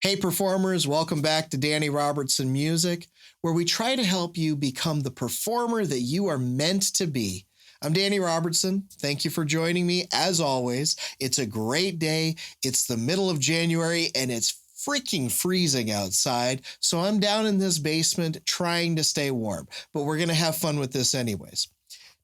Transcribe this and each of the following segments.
Hey performers, welcome back to Danny Robertson Music, where we try to help you become the performer that you are meant to be. I'm Danny Robertson. Thank you for joining me. As always, it's a great day. It's the middle of January and it's freaking freezing outside. So I'm down in this basement trying to stay warm, but we're going to have fun with this anyways.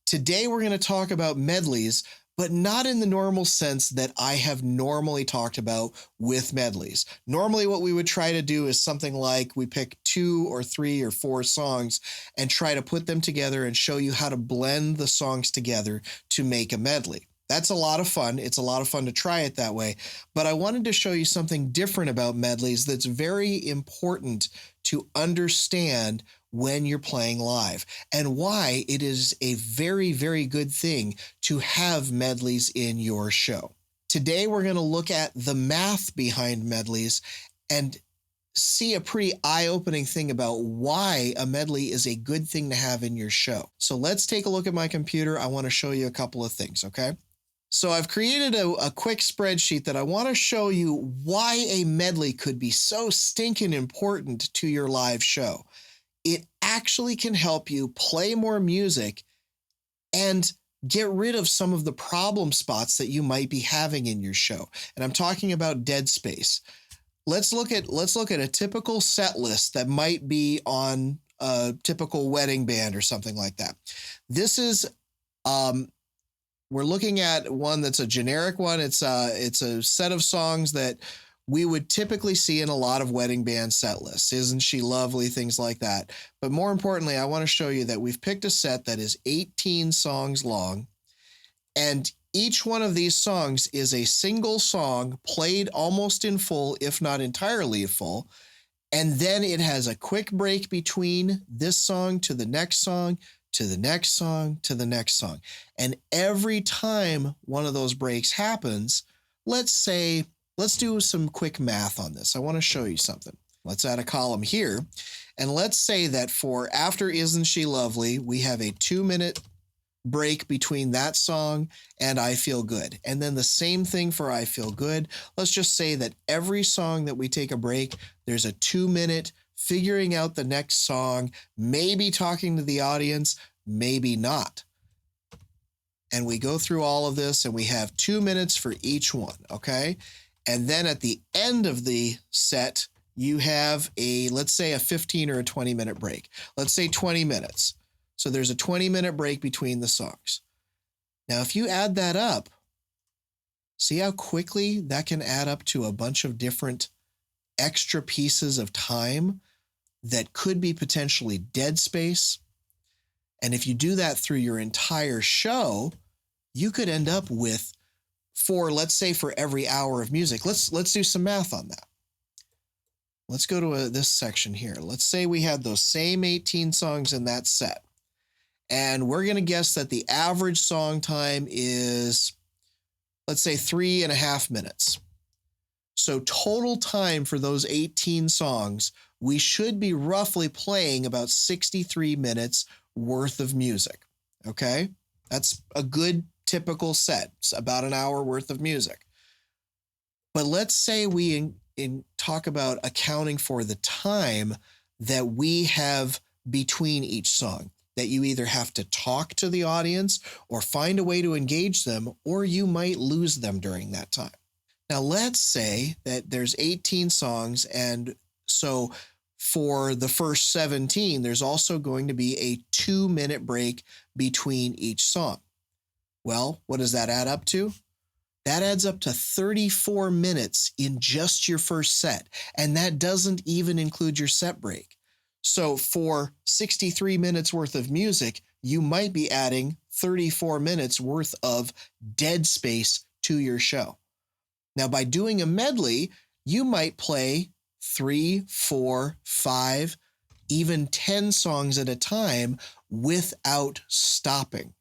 Today we're going to talk about medleys, but not in the normal sense that I have normally talked about with medleys. Normally what we would try to do is something like we pick 2 or 3 or 4 songs and try to put them together and show you how to blend the songs together to make a medley. That's a lot of fun. It's a lot of fun to try it that way. But I wanted to show you something different about medleys that's very important to understand when you're playing live and why it is a very, very good thing to have medleys in your show. Today, we're going to look at the math behind medleys and see a pretty eye-opening thing about why a medley is a good thing to have in your show. So let's take a look at my computer. I want to show you a couple of things, okay? So I've created a quick spreadsheet that I want to show you why a medley could be so stinking important to your live show. It actually can help you play more music and get rid of some of the problem spots that you might be having in your show. And I'm talking about dead space. Let's look at a typical set list that might be on a typical wedding band or something like that. This is we're looking at one that's a generic one. It's a set of songs that we would typically see in a lot of wedding band set lists. Isn't She Lovely? Things like that. But more importantly, I want to show you that we've picked a set that is 18 songs long. And each one of these songs is a single song played almost in full, if not entirely full. And then it has a quick break between this song to the next song, to the next song, to the next song. And every time one of those breaks happens, let's do some quick math on this. I want to show you something. Let's add a column here. And let's say that for After Isn't She Lovely, we have a 2-minute break between that song and I Feel Good. And then the same thing for I Feel Good. Let's just say that every song that we take a break, there's a 2-minute figuring out the next song, maybe talking to the audience, maybe not. And we go through all of this and we have 2 minutes for each one, okay? And then at the end of the set, you have let's say a 15 or a 20-minute break. Let's say 20 minutes. So there's a 20-minute break between the songs. Now, if you add that up, see how quickly that can add up to a bunch of different extra pieces of time that could be potentially dead space. And if you do that through your entire show, you could end up with let's say for every hour of music. Let's do some math on that. Let's go to this section here. Let's say we had those same 18 songs in that set. And we're going to guess that the average song time is, let's say 3.5 minutes. So total time for those 18 songs, we should be roughly playing about 63 minutes worth of music. Okay? That's a good typical set. It's about an hour worth of music. But let's say we talk about accounting for the time that we have between each song, that you either have to talk to the audience or find a way to engage them, or you might lose them during that time. Now, let's say that there's 18 songs, and so for the first 17, there's also going to be a 2-minute break between each song. Well, what does that add up to? That adds up to 34 minutes in just your first set, and that doesn't even include your set break. So for 63 minutes worth of music, you might be adding 34 minutes worth of dead space to your show. Now, by doing a medley, you might play 3, 4, 5, even 10 songs at a time without stopping.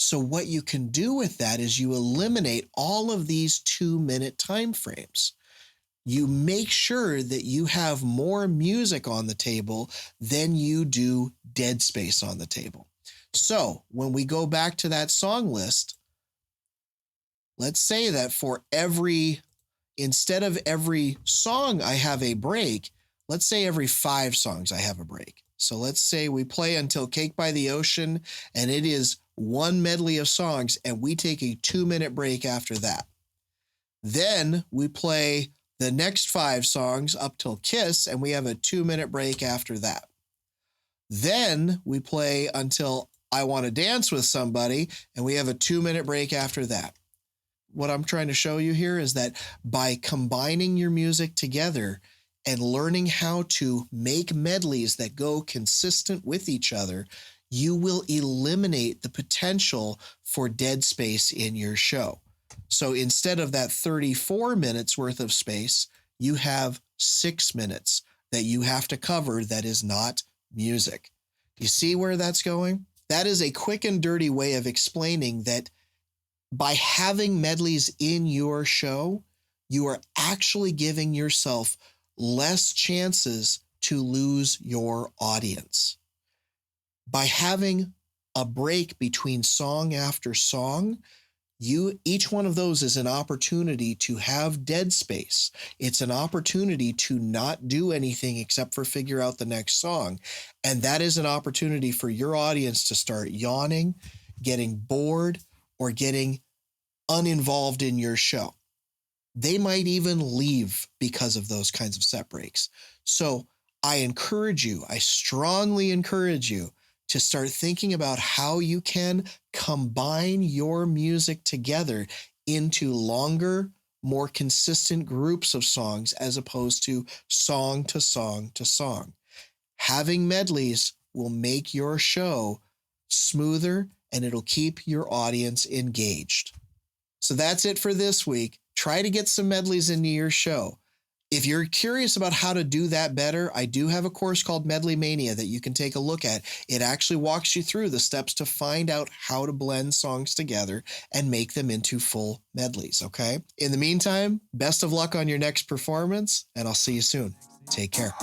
So what you can do with that is you eliminate all of these 2-minute time frames. You make sure that you have more music on the table than you do dead space on the table. So when we go back to that song list, let's say that for every instead of every song I have a break, let's say every 5 songs I have a break. So let's say we play until Cake by the Ocean, and it is one medley of songs, and we take a 2-minute break after that. Then we play the next 5 songs up till Kiss, and we have a 2-minute break after that. Then we play until I Want to Dance with Somebody, and we have a 2-minute break after that. What I'm trying to show you here is that by combining your music together and learning how to make medleys that go consistent with each other, you will eliminate the potential for dead space in your show. So instead of that 34 minutes worth of space, you have 6 minutes that you have to cover that is not music. Do you see where that's going? That is a quick and dirty way of explaining that by having medleys in your show, you are actually giving yourself less chances to lose your audience. By having a break between song after song, each one of those is an opportunity to have dead space. It's an opportunity to not do anything except for figure out the next song. And that is an opportunity for your audience to start yawning, getting bored, or getting uninvolved in your show. They might even leave because of those kinds of set breaks. So I strongly encourage you to start thinking about how you can combine your music together into longer, more consistent groups of songs as opposed to song to song to song. Having medleys will make your show smoother, and it'll keep your audience engaged. So that's it for this week. Try to get some medleys into your show. If you're curious about how to do that better, I do have a course called Medley Mania that you can take a look at. It actually walks you through the steps to find out how to blend songs together and make them into full medleys, okay? In the meantime, best of luck on your next performance, and I'll see you soon. Take care.